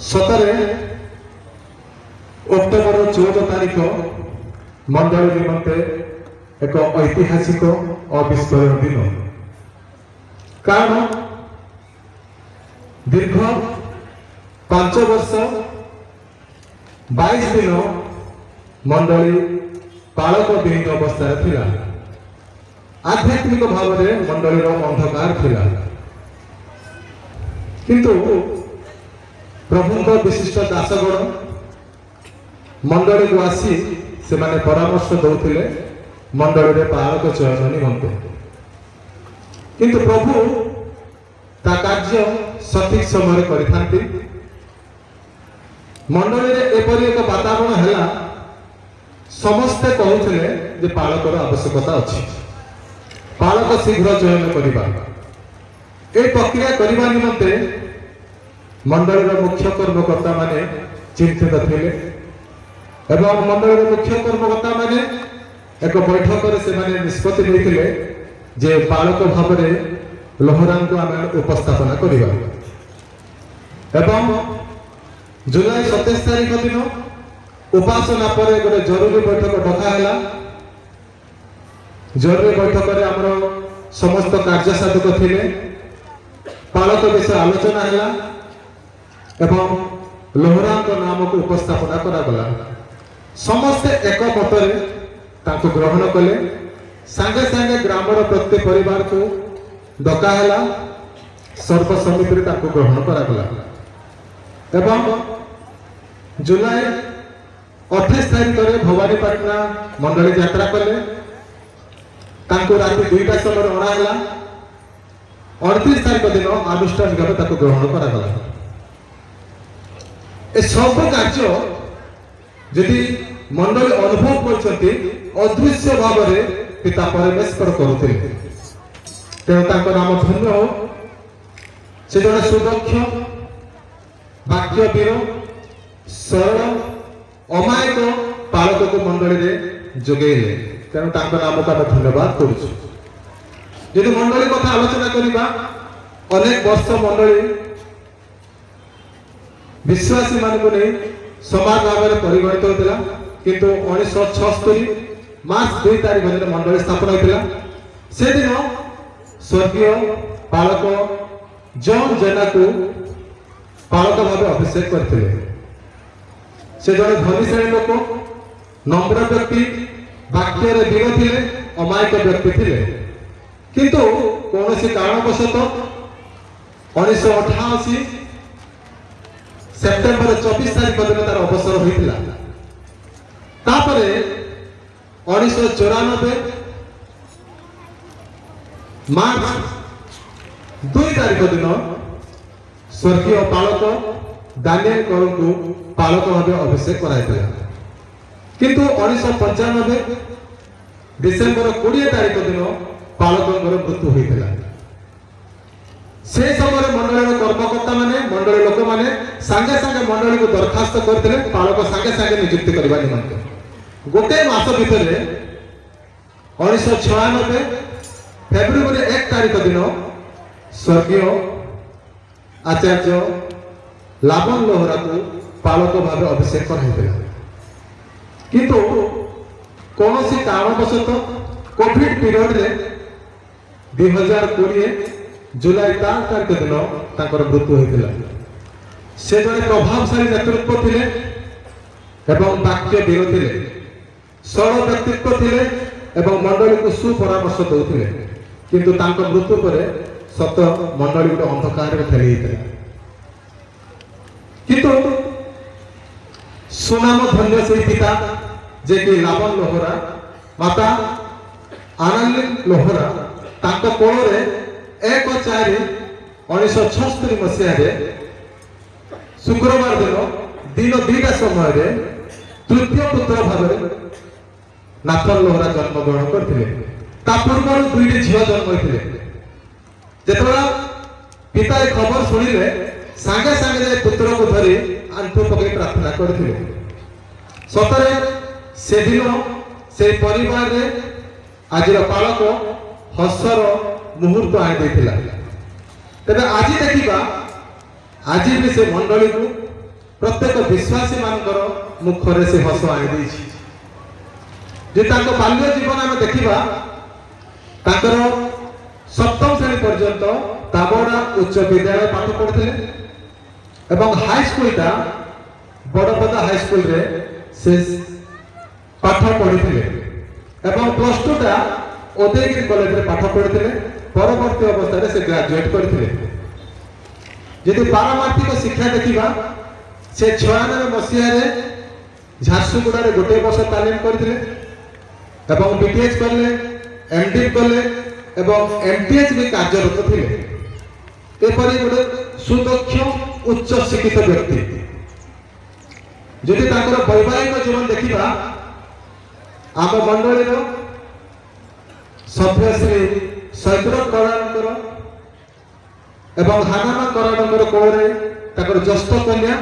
सतरे अक्टोबर 14 तारीख मंडल निमंते एक ऐतिहासिक अविस्मरणीय दिन। कारण दीर्घ 5 वर्ष 22 दिन मंडली पालक विहीन अवस्था थिला। आध्यात्मिक भाव में मंडली अंधकार थिला, किंतु प्रभु विशिष्ट दासगण मंडली को आसी से माने परामर्श दौले मंडली में पालक चयन निमंते। किंतु प्रभु ता कार्य सठिक समय करिथांती। मंडली रे एपरि एक वातावरण हैला, समस्ते कहूथिले जे पालकर आवश्यकता अछि, पालक शीघ्र चयन करिबा। ए प्रक्रिया करिबा निमंते मंडलीर मुख्य कर्मकर्ता माने चिंतित थिले एवं मंडलीर मुख्य कर्मकर्ता माने एक बैठक से माने निष्पत्ति लेथिले जे पालक भाव में लोहरा को आम उपस्थापना करिबा। एवं जुलाई 27 तारीख दिन उपासना पर गोटे जरूरी बैठक डकाला। जरूरी बैठक में आमर समस्त कार्य साधक थिले, पालक विषय आलोचना है एवं लोहरा नाम को उपस्थापना करागला। समस्ते एक मत ग्रहण कले। सांगे सांगे ग्रामर प्रत्येक परिवार को डकाला, सर्वसमिति ग्रहण करागला। एवं जुलाई 28 तारीख में भवानीपाटना मंडली यात्रा कले। राति 2टा समय अणाला। 29 तारीख दिन आनुष्ठानिक भाव ग्रहण करागला। ए सब कार्य यदि मंडली अनुभव करछंती अदृश्य भाव में पिता परमेश्वर करुथिले, तेणु नाम धन्य हो। से जड़े सुदक्ष वाक्य वीर सरल अमायक पालक को मंडली रे जोगेले, तेणु नाम को धन्यवाद करुछु। यदि मंडली कथा आलोचना करिबा, अनेक वर्ष मंडली विश्वासी मान को नहीं समाज भाव में परिगणित होता, किंतु 1976 मार्च 2 तारीख दिन मंडली स्थापना होता। से दिन स्वर्गीय पालक जॉन जेना को पालक भाव अभिषेक करते। से जड़े धनीश्रेणी लोक, नम्र व्यक्ति, वाक्य वीर थे, अमायक व्यक्ति थे। किंतु कौन सी कारणवशतः 1988 सेप्टेम्बर 24 तारीख दिन तार अवसर होता। तापरे 1994 मार्च 2 तारीख दिन स्वर्गीय पालक दानियल कौर को पालक भाव अभिषेक कराइला। किंतु 1995 डिसेम्बर 20 तारीख दिन पालक मृत्यु होता। से समय मंडली कर्मकर्ता माने मंडली लोक माने सांगे सांगे मंडली को दरखास्त करते, पालक सांगे सांगे नियुक्ति करने निमंते। गोटे मास भितर 1996 फेब्रुआरी 1 तारीख दिन स्वर्गीय आचार्य लाबन लोहरा को पालक भाव अभिषेक कराइला। किंतु कौन सी कारणवशतः कोविड पीरियड रे 2020 जुलाई 4 तारीख दिन तांकर मृत्यु होता। से जड़े प्रभावशाली नेतृत्व थे एवं वाक्य वीर थे, सरल व्यक्तित्व थे एवं मंडली को सुपरामर्श दौले। किंतु तांकर मृत्यु पर सत मंडली गोटे अंधकार में ठेली होता। किंतु सुनाम धन्य से पिता जे कि लाबन लोहरा, माता आनंद लोहरा, तांको कोल रे 1/4/1976 मसीह शुक्रवार दिन 2टा समय तृतीय पुत्र भाव नाथन लोहरा जन्म ग्रहण करते। पूर्व 2टी झील जन्म होते। जितेबाला पिता ए खबर शुणिले सांगे सांगे पुत्र को धरी आंठू पकड़ प्रार्थना करते। सतरे से दिन से परिवार आज पालक हसर मुहूर्त आनी। तेज आज देखा आज भी से मंडली को प्रत्येक विश्वासी मानकर मुखरे से हस आनी देछि जे तांको बाल्य जीवन आम देखिबा तांकर सप्तम श्रेणी पर्यंत ताबड़ा उच्च विद्यालय पाठ पढ़ुथिले एवं हाई स्कूल टा बड़पदा हाई स्कूल रे से पाठ पढ़ुथिले एवं प्लस 2 टा उदयगिरी कॉलेज रे पाठ पढ़ुथिले परवर्ती अवस्था रे से ग्रेजुएट करथिले यदि पारमार्थिक शिक्षा देखिबा से 96 मसीहा रे झारसुगुड़ा रे गोटे वर्ष तालीम करथिले एवं बीटीएच करले एमडी करले एवं एमटीएच भी कार्यरत थिले एपरि गोटे सुदक्ष उच्च शिक्षित व्यक्ति यदि तांकर वैवाहिक जीवन देखिबा आम मंडलीर सभ्य श्री सैद्र कराणकर एवं हानामा कराणकर कोଳରେ ताकर ज्येष्ठ कन्या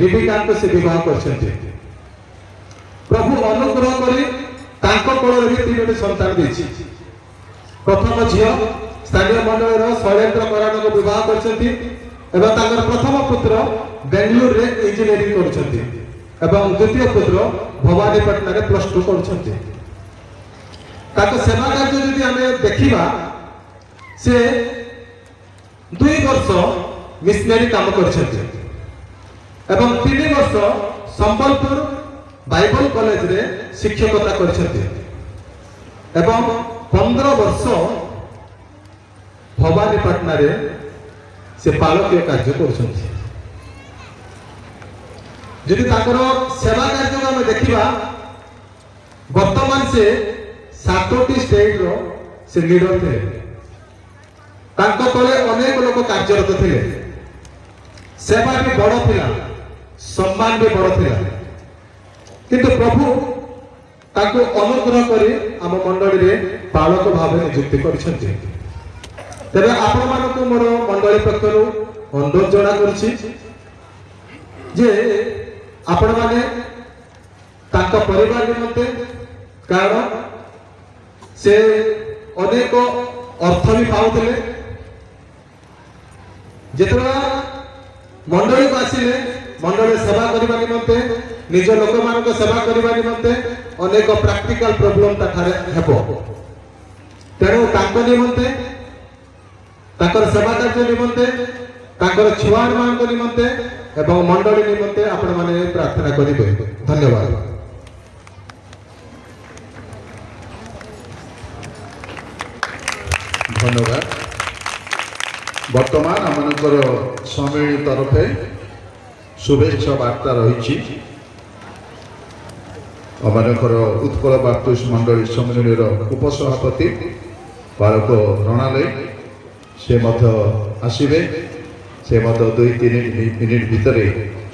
रिबिका को से विवाह करछन्ति प्रभु अनुग्रह करी तांको कोଳରେ भी तीनोटी संतान देछि प्रथम झियो स्थानीय मंडलीर शैलेन्द्र कराण को विवाह करछन्ति एवं ताकर प्रथम पुत्र बेंगलुरु रे इंजीनियरिंग करछन्ति एवं द्वितीय पुत्र भवानीपटना रे +2 करछन्ति ताको सेवा कार्य यदि हमें देखिबा से 2 वर्ष मिशनरी काम करछन्ति एवं 3 वर्ष संबलपुर बाइबल कॉलेज रे शिक्षकता करछन्ति एवं 15 वर्ष भवानीपटना रे से पालकीय कार्य करछन्ति यदि ताकर सेवा कार्य को हम देखिबा वर्तमान से 7टी स्टेट रो से लीडर थे तांको तले अनेक लोक कार्यरत थे सेवा भी बड़ थिला सम्मान भी बड़ थिला किंतु प्रभु ताको अनुग्रह करी आम मंडली रे पालक भाव नियुक्ति करछन्ति तबे आपण मानको मोर मंडली पक्षरु अनुरोध जणा करछि जे आपण माने तांका परिवार निमंते कारण से अनेक अर्थ भी पाउथिले जेतरा मंडली को आसिले मंडली सेवा करबा निमंते निज लोक मानक सेवा करबा निमंते अनेक प्रैक्टिकल प्रॉब्लम ताठारे हेबो तेणु तांको निमंते ताकर सेवा कार्य निमंते ताकर छुआर मान निमंते एवं मंडली निमंते आपण माने प्रार्थना करिबे धन्यवाद। धन्यवाद। वर्तमान आमनकर सम्मेलन तरफे शुभेच्छा वार्ता रही आमनकर उत्कल बार्तुष मंडली सम्मेलन उपसभापति बालक रणालय से आसवे से 2-3 मिनिट भितर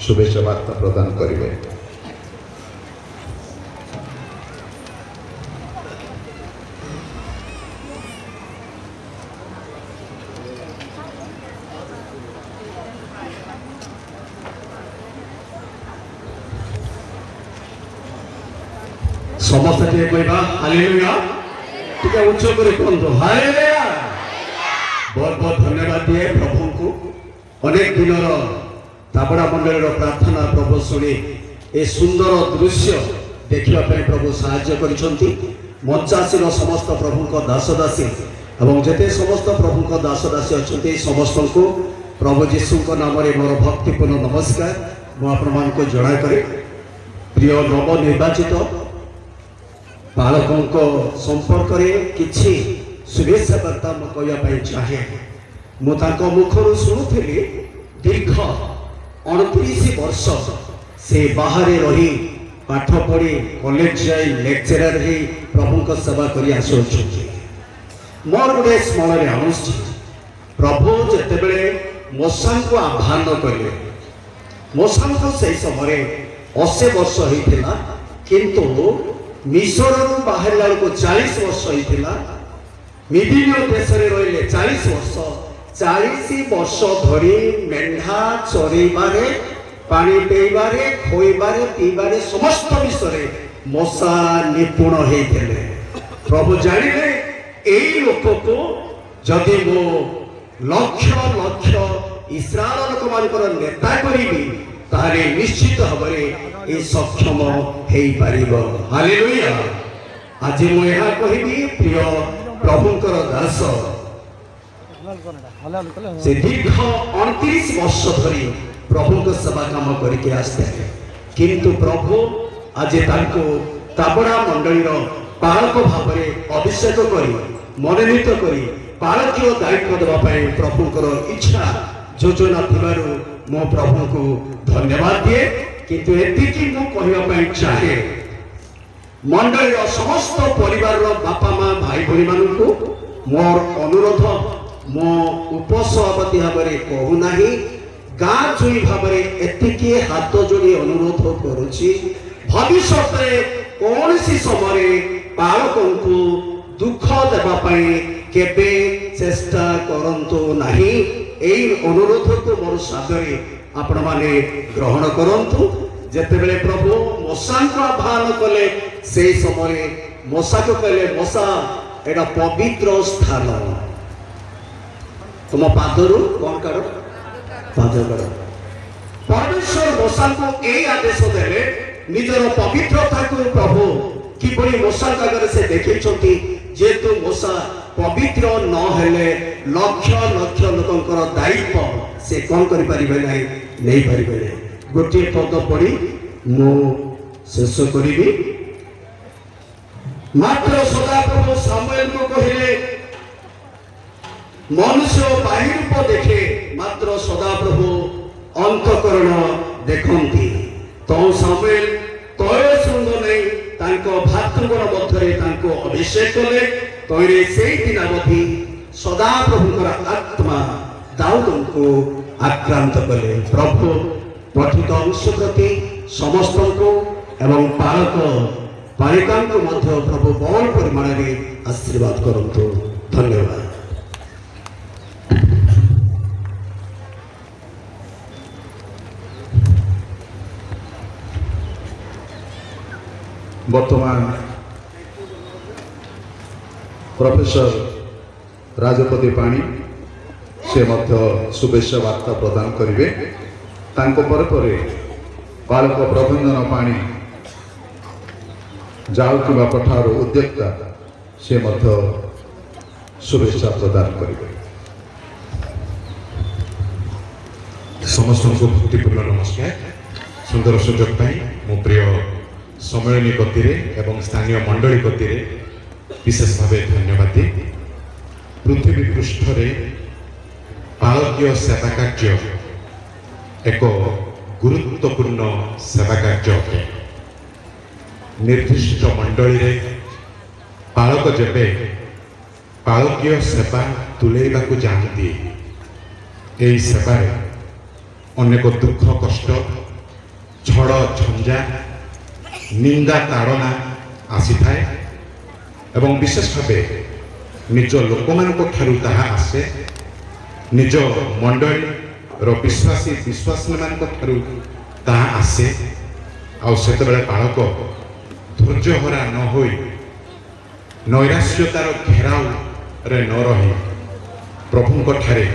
शुभेच्छा वार्ता प्रदान करेंगे। समस्त कहवा हालेलुया टिके उच्च कर कहतु हालेलुया। बहुत बहुत धन्यवाद दिए प्रभु को अनेक दिन ताबड़ा मंडल प्रार्थना प्रभु शुणी ए सुंदर दृश्य देखा प्रभु साहाय्य करिसंती मंचासीर समस्त प्रभु को दास दासी एवं जेते समस्त प्रभु को दास दासी अच्छे समस्त को प्रभु जीशु नाम मोर भक्तिपूर्ण नमस्कार मुझे जड़ा करे। प्रिय नवनिर्वाचित बालकों संपर्क में किसी शुभेच्छा वार्ता कहवाई चाहे मुझे मुखर शुणुली दीर्घ 29 वर्ष से बाहर रही पाठ पढ़ी कॉलेज जाई लेक्चरर ही प्रभु को सेवा कर मोर गोटे स्मरण आनुष्ठी प्रभु जिते मोसा को आह्वान कले मोसा को से समय 80 वर्ष होता किंतु मिसर बाहर को 40 वर्ष होता विभिन्न देश में रही 40 वर्ष 40 वर्ष धरी मेढ़ा चरईबारे पानी पेबारे खोईबारे पीबारे समस्त विषय मशा निपुण होते प्रभु जानिले यही लोक को जदि मो लक्ष लक्ष इस्राएल लोक मान नेता करी ताहले निश्चित भाବରେ ए सक्षम हेई पारिबो। हालेलुया। आज मु यहा कहिबी प्रिय प्रभुंकर दास से दीर्घ 29 वर्ष धरी प्रभु को सेवा काम करके आसते किंतु प्रभु आज तांको ताबड़ा मंडलीर पालक भावरे अभिषेक करी मनोनीत करी पालकीय दायित्व देवा पाई प्रभुंकर इच्छा योजना थिबारु मो प्रभु को धन्यवाद दिए। किंतु एतिकी मु कहिबा पाई चाहे मंडलीर समस्त परिवार बापा माँ भाई भौणी मानू मोर अनुरोध मो उपसभापति भाव कहूना गाँ चुई भाव एतिकी हाथ जोड़ी अनुरोध करुछि भविष्य कौन सी समय पालक को दुख देवाई केबे चेष्टा करंतु नहीं। एई अनुरोध को मोर सादरे आपण माने ग्रहण करंतु। जेतेबेले प्रभु मशा को आह्वान कले से समय मशा को कहले मशा एटा पवित्र स्थान तुम पादरू कौन कर पाद कर। परमेश्वर मशा को यही आदेश देले निजर पवित्रता को प्रभु किपरि मशा आगे से देखी जेतु मशा पवित्र न हेले लक्ष लक्ष लोकंकर दायित्व से कौन करि परिबे नहीं परिबे। गोटे पद पढ़ी मु शेष करी मात्र सदाप्रभु सामुएल को कहले मनुष्य बाह्य रूप देखे मात्र सदाप्रभु अंतकरण देखती। तो सामुएल तय सुंद नहीं भातृगण मध्य अभिषेक कले तैरे से दिन अवधि सदाप्रभुंकर आत्मा दाऊद को आक्रांत कले। प्रभु पठित अंश प्रति समस्त को एवं पालक पालिका को मध्य प्रभु बहुल परिमाण में आशीर्वाद करंतु। धन्यवाद। वर्तमान प्रोफेसर राजपति पाणी से मध्य शुभेच्छा वार्ता प्रदान करेंगे। पालक प्रबंधन पाणी जाऊा पठार उद्योक्ता से मध्य शुभेच्छा प्रदान करेंगे। समस्त को भक्तिपूर्ण नमस्कार। सुंदर सुजोग मो प्रिय सम्मेलनी गतिरे एवं स्थानीय मंडली गतिरे विशेष भाव धन्यवाद दी। पृथ्वी पृष्ठ पालकीय सेवा कार्य एक गुरुत्वपूर्ण सेवा कार्य अटे। निर्दिष्ट मंडली रे पालक जेबे पालकीय सेवा तुलेबा को जाती यही सेवार अनेक दुख कष्ट झड़ झंझा निंदा ताड़ना आसी थाए एवं विशेष भाव निज लोक मान आसे निज मंडली विश्वासी विश्वासी मान आसे आते बालक धैर्यहरा न हो नैराश्यतार घेराव रे न रही प्रभु ठारे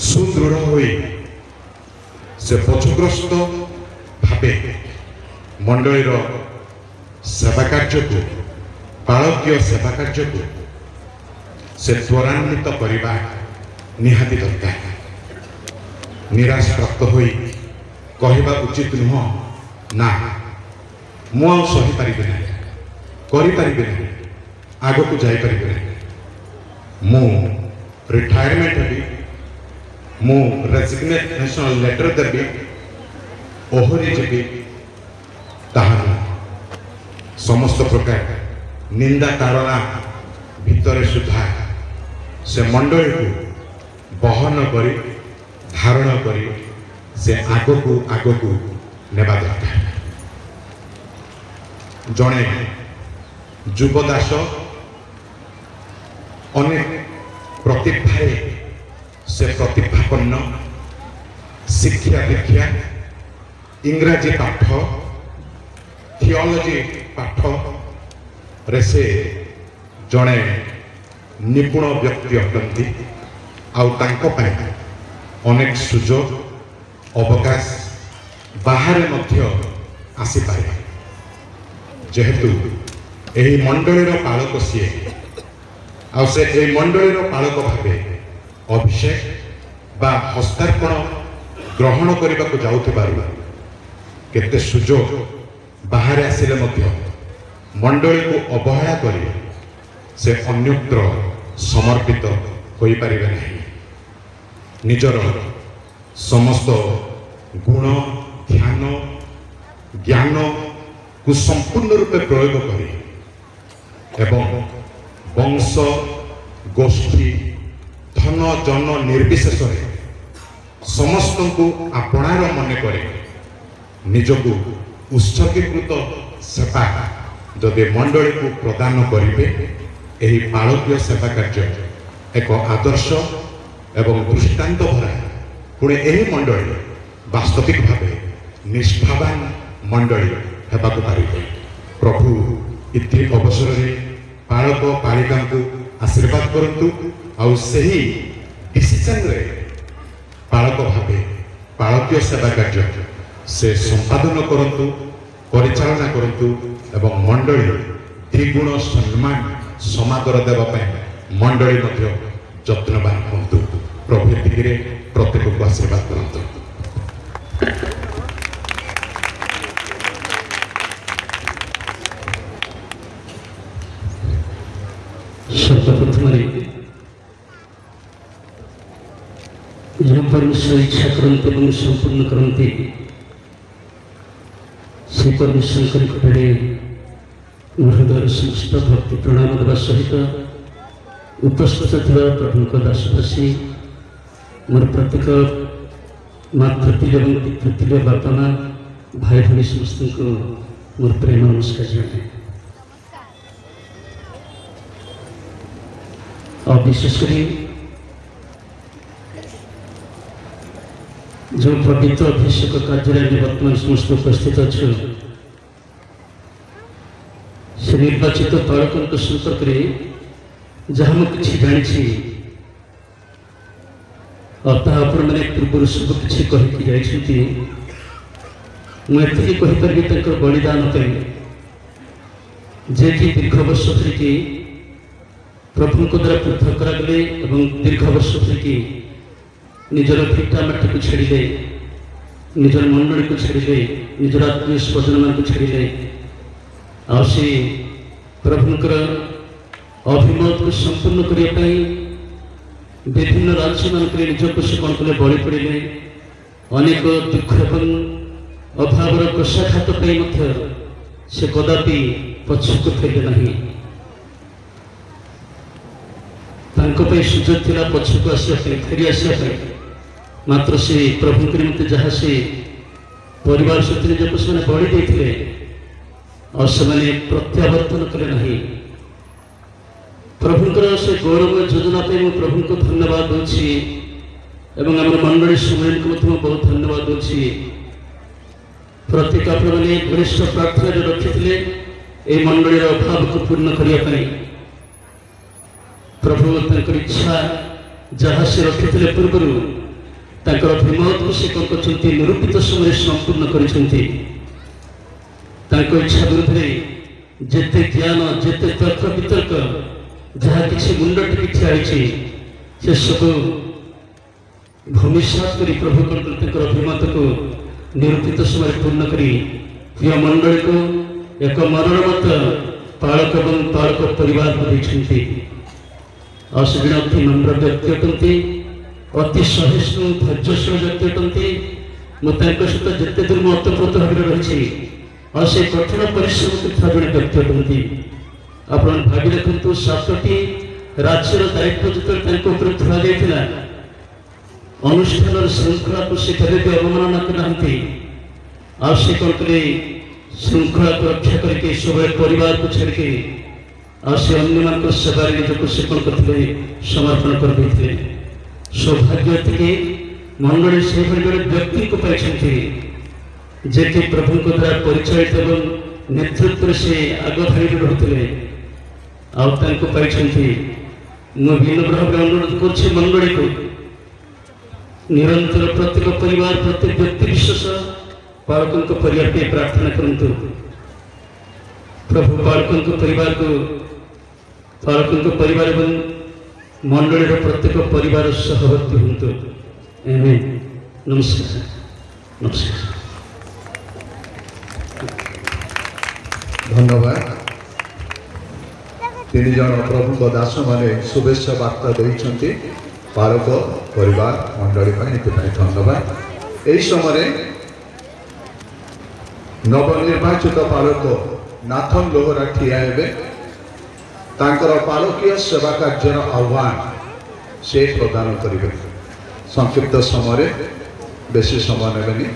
सुदृढ़ होई से पछग्रस्त भावे मंडलीर सेवा कार्य को पालकीय सेवा कार्य को से त्वरान्वित करने निहाती दरकार। निराश प्राप्त होई कहवा उचित नुह ना मु सही पारि ना करें आग को जापर मु रिटायरमेंट हेबी मु रेजिग्नेशन लेटर देवी ओहरी जीवी ताहा समस्त प्रकार निंदा ताड़ना भितर सुधा से मंडली को बहन करी धारण करी से आग को नेबा दरकार। जड़े युवदास अनेक प्रतिभा से प्रतिभापन्न शिक्षा दीक्षा इंग्राजी पाठ थियोलॉजी पाठ रे से जड़े निपुण व्यक्ति अटंती आउ तांको पाई अनेक सुजोग अवकाश ବାହାରେ ମଧ୍ୟ ଆସିପାରେ। ଯେହେତୁ ଏହି ମଣ୍ଡଳୀର ପାଳକ ସିଏ, ଆଉ ସେ ଏହି ମଣ୍ଡଳୀର ପାଳକ ଭାବେ ଅଭିଷେକ ବା ହସ୍ତାର୍ପଣ ଗ୍ରହଣ କରିବାକୁ ଯାଉଥିବାରୁ କେତେ ସୁଯୋଗ ବାହାରେ ଆସିଲେ ମଧ୍ୟ ମଣ୍ଡଳୀକୁ ଅବହେଳା କରି ସେ ଅନ୍ୟତ୍ର ସମର୍ପିତ ହୋଇପାରିବେ ନାହିଁ। ନିଜର ସମସ୍ତ ଗୁଣ, ଧ୍ୟାନ, ଜ୍ଞାନକୁ ସମ୍ପୂର୍ଣ୍ଣ ରୂପେ ପ୍ରୟୋଗ କରି ଏବଂ ବଂଶ, ଗୋଷ୍ଠୀ, ଧନ ଜନ ନିର୍ବିଶେଷରେ ସମସ୍ତଙ୍କୁ ଆପଣାର ମନେ କରି ନିଜକୁ ଉତ୍ସର୍ଗୀକୃତ ସେବା ଯଦି ମଣ୍ଡଳୀକୁ ପ୍ରଦାନ କରିବେ, ଏହି ପାଳକୀୟ ସେବା କାର୍ଯ୍ୟ ଏକ ଆଦର୍ଶ ଏବଂ ଦୃଷ୍ଟାନ୍ତ ଭରା। ପୁଣି ଏହି ମଣ୍ଡଳୀ ବାସ୍ତବିକ ଭାବେ ନିଷ୍ଠାବାନ ମଣ୍ଡଳୀ ହେବାକୁ ପାରିବେ। ପ୍ରଭୁ ଇତି ଅବସରରେ ପାଳକ ପାଳିକାଙ୍କୁ ଆଶୀର୍ବାଦ କରନ୍ତୁ, ଆଉ ସେହି ଡିସିସନରେ ପାଳକ ଭାବେ ପାଳକୀୟ ସେବା କାର୍ଯ୍ୟ ସେ ସମ୍ପାଦନ କରନ୍ତୁ, ପରିଚାଳନା କରନ୍ତୁ ଏବଂ ମଣ୍ଡଳୀ ଦ୍ୱିଗୁଣ ସମ୍ମାନ ସମାଦର ଦେବା ପାଇଁ ମଣ୍ଡଳୀ ମଧ୍ୟ ଯତ୍ନବାନ ହୁଅନ୍ତୁ। ପ୍ରଭୁ ଏତିକିରେ ପ୍ରତ୍ୟେକକୁ ଆଶୀର୍ବାଦ କରନ୍ତୁ। ସର୍ବପ୍ରଥମରେ ଯେଉଁ ପରମେଶ୍ୱର ଇଚ୍ଛା କରନ୍ତି ଏବଂ ସମ୍ପୂର୍ଣ୍ଣ କରନ୍ତି, ସେ ପରମେଶ୍ୱରଙ୍କ ନିକଟରେ ହୃଦୟର ସମସ୍ତ ଭକ୍ତି ପ୍ରଣାମ ଦେବା ସହିତ ଉପସ୍ଥିତ ଥିବା ପ୍ରଭୁଙ୍କ ଦାସଦାସୀ, ମୋର ପ୍ରତ୍ୟେକ ମାତୃପ୍ରିୟ ଏବଂ ପିତୃପ୍ରିୟ ବାପା ମା, ଭାଇ ଭଉଣୀ ସମସ୍ତଙ୍କୁ ମୋର ପ୍ରେମ ନମସ୍କାର ଜଣାଏ। ଆଉ ବିଶେଷ କରି ଯେଉଁ ପବିତ୍ର ଅଭିଷେକ କାର୍ଯ୍ୟରେ ଆମେ ବର୍ତ୍ତମାନ ସମସ୍ତେ ଉପସ୍ଥିତ ଅଛୁ, ସେ ନିର୍ବାଚିତ ପାଳକଙ୍କ ସମ୍ପର୍କରେ ଯାହା ମୁଁ କିଛି ଜାଣିଛି, ଆଉ ତାହା ଆପଣମାନେ ପୂର୍ବରୁ ସବୁ କିଛି କହିକି ଯାଇଛନ୍ତି। ମୁଁ ଏତିକି କହିପାରିବି ତାଙ୍କର ବଳିଦାନ ପାଇଁ, ଯିଏକି ଦୀର୍ଘ ବର୍ଷ ଧରିକି ପ୍ରଭୁଙ୍କ ଦ୍ୱାରା ପୃଥକ କରାଗଲେ ଏବଂ ଦୀର୍ଘ ବର୍ଷ ଧରିକି ନିଜର ଭିଟା ମାଟିକୁ ଛାଡ଼ିଲେ, ନିଜର ମଣ୍ଡଳୀକୁ ଛାଡ଼ିଲେ, ନିଜର ଆତ୍ମୀୟ ସ୍ୱଜନମାନଙ୍କୁ ଛାଡ଼ିଲେ, ଆଉ ସେ ପ୍ରଭୁଙ୍କର ଅଭିମତକୁ ସମ୍ପୂର୍ଣ୍ଣ କରିବା ପାଇଁ ବିଭିନ୍ନ ରାଜ୍ୟମାନଙ୍କରେ ନିଜକୁ ସେ କ'ଣ କଲେ, ବଳି ପଡ଼ିଲେ। ଅନେକ ଦୁଃଖ ଏବଂ ଅଭାବର କଷାଘାତ ପାଇଁ ମଧ୍ୟ ସେ କଦାପି ପଛକୁ ଫେରିଲେ ନାହିଁ। ତାଙ୍କ ପାଇଁ ସୁଯୋଗ ଥିଲା ପଛକୁ ଆସିବା ପାଇଁ, ଫେରି ଆସିବା ପାଇଁ, ମାତ୍ର ସେ ପ୍ରଭୁଙ୍କ ନିମନ୍ତେ ଯାହା ସେ ପରିବାର ସହିତ ନିଜକୁ ସେମାନେ ବଳି ଦେଇଥିଲେ, ଆଉ ସେମାନେ ପ୍ରତ୍ୟାବର୍ତ୍ତନ କଲେ ନାହିଁ। ପ୍ରଭୁଙ୍କର ସେ ଗୌରବ ଯୋଜନା ପାଇଁ ମୁଁ ପ୍ରଭୁଙ୍କୁ ଧନ୍ୟବାଦ ଦେଉଛି ଏବଂ ଆମର ମଣ୍ଡଳୀ ସମ୍ମିଳନୀକୁ ମଧ୍ୟ ମୁଁ ବହୁତ ଧନ୍ୟବାଦ ଦେଉଛି। ପ୍ରତ୍ୟେକ ଆପଣମାନେ ବରିଷ୍ଠ ପ୍ରାର୍ଥନାରେ ରଖିଥିଲେ ଏହି ମଣ୍ଡଳୀର ଅଭାବକୁ ପୂର୍ଣ୍ଣ କରିବା ପାଇଁ। ପ୍ରଭୁ ତାଙ୍କର ଇଚ୍ଛା ଯାହା ସେ ରଖିଥିଲେ ପୂର୍ବରୁ, ତାଙ୍କର ଅଭିମତକୁ ସେ କ'ଣ କରିଛନ୍ତି, ନିରୂପିତ ସମୟରେ ସମ୍ପୂର୍ଣ୍ଣ କରିଛନ୍ତି। ତାଙ୍କ ଇଚ୍ଛା ବିରୁଦ୍ଧରେ ଯେତେ ଜ୍ଞାନ, ଯେତେ ତର୍କ ବିତର୍କ, ଯାହା କିଛି ମୁଣ୍ଡ ଟିକି ଠିଆ ହେଇଛି, ସେସବୁ ଭୂମିସାତ କରି ପ୍ରଭୁ ତାଙ୍କର ଅଭିମତକୁ ନିରୂପିତ ସମୟରେ ପୂର୍ଣ୍ଣ କରି ପ୍ରିୟ ମଣ୍ଡଳୀକୁ ଏକ ମନୋରମତ ପାଳକ ଏବଂ ପାଳକ ପରିବାରକୁ ଦେଇଛନ୍ତି। ଆଉ ସେ ଜଣେ ଅତି ନମ୍ର ବ୍ୟକ୍ତି ଅଟନ୍ତି, ଅତି ସହିଷ୍ଣୁ ଧୈର୍ଯ୍ୟଶୀଳ ବ୍ୟକ୍ତି ଅଟନ୍ତି। ମୁଁ ତାଙ୍କ ସହିତ ଯେତେ ଦୂର ମୁଁ ଅତପ୍ରୋତ ଭାବରେ ରହିଛି, ଆଉ ସେ କଠିନ ପରିଶ୍ରମ କରୁଥିବା ଜଣେ ବ୍ୟକ୍ତି ଅଟନ୍ତି। ଆପଣ ଭାବି ଦେଖନ୍ତୁ, 7ଟି ରାଜ୍ୟର ଦାୟିତ୍ୱ ଯେତେବେଳେ ତାଙ୍କ ଉପରେ ଧରାଯାଇଥିଲା, ଅନୁଷ୍ଠାନର ଶୃଙ୍ଖଳାକୁ ସେ କେବେ ବି ଅବମାନନା କରିନାହାନ୍ତି। ଆଉ ସେ କ'ଣ କଲେ, ଶୃଙ୍ଖଳାକୁ ରକ୍ଷା କରିକି ସବୁବେଳେ ପରିବାରକୁ ଛାଡ଼ିକି ଆଉ ସେ ଅନ୍ୟମାନଙ୍କ ସେବାରେ ନିଜକୁ ସେ କ'ଣ କରିଥିଲେ, ସମର୍ପଣ କରିଦେଇଥିଲେ। ସୌଭାଗ୍ୟ ଏତିକି ମଣ୍ଡଳୀ ସେହିଭଳି ଜଣେ ବ୍ୟକ୍ତିଙ୍କୁ ପାଇଛନ୍ତି, ଯିଏକି ପ୍ରଭୁଙ୍କ ଦ୍ୱାରା ପରିଚାଳିତ ଏବଂ ନେତୃତ୍ୱରେ ସେ ଆଗ ଧାଡ଼ିରେ ରହୁଥିଲେ, ଆଉ ତାଙ୍କୁ ପାଇଛନ୍ତି। ମୁଁ ବିନମ୍ର ଭାବରେ ଅନୁରୋଧ କରୁଛି ମଣ୍ଡଳୀକୁ ନିରନ୍ତର ପ୍ରତ୍ୟେକ ପରିବାର, ପ୍ରତ୍ୟେକ ବ୍ୟକ୍ତି ବିଶେଷ बालकों को परिवार पे प्रार्थना करंतु प्रभु बालकों को परिवार एवं मंडली प्रत्येक परिवार सहवर्ती हूँ। आमेन। नमस्कार नमस्कार। धन्यवाद। तीन जन प्रभु दास माने शुभेच्छा वार्ता देइछन्ति बालक परिवार मंडली धन्यवाद। यही समय नवनिर्वाचित बालक नाथन लोहरा ठिया हेबे तांकर पालकीय सेवा कार्यर आह्वान से प्रदान करेंगे। संक्षिप्त समय बेसी समय नेबेनी।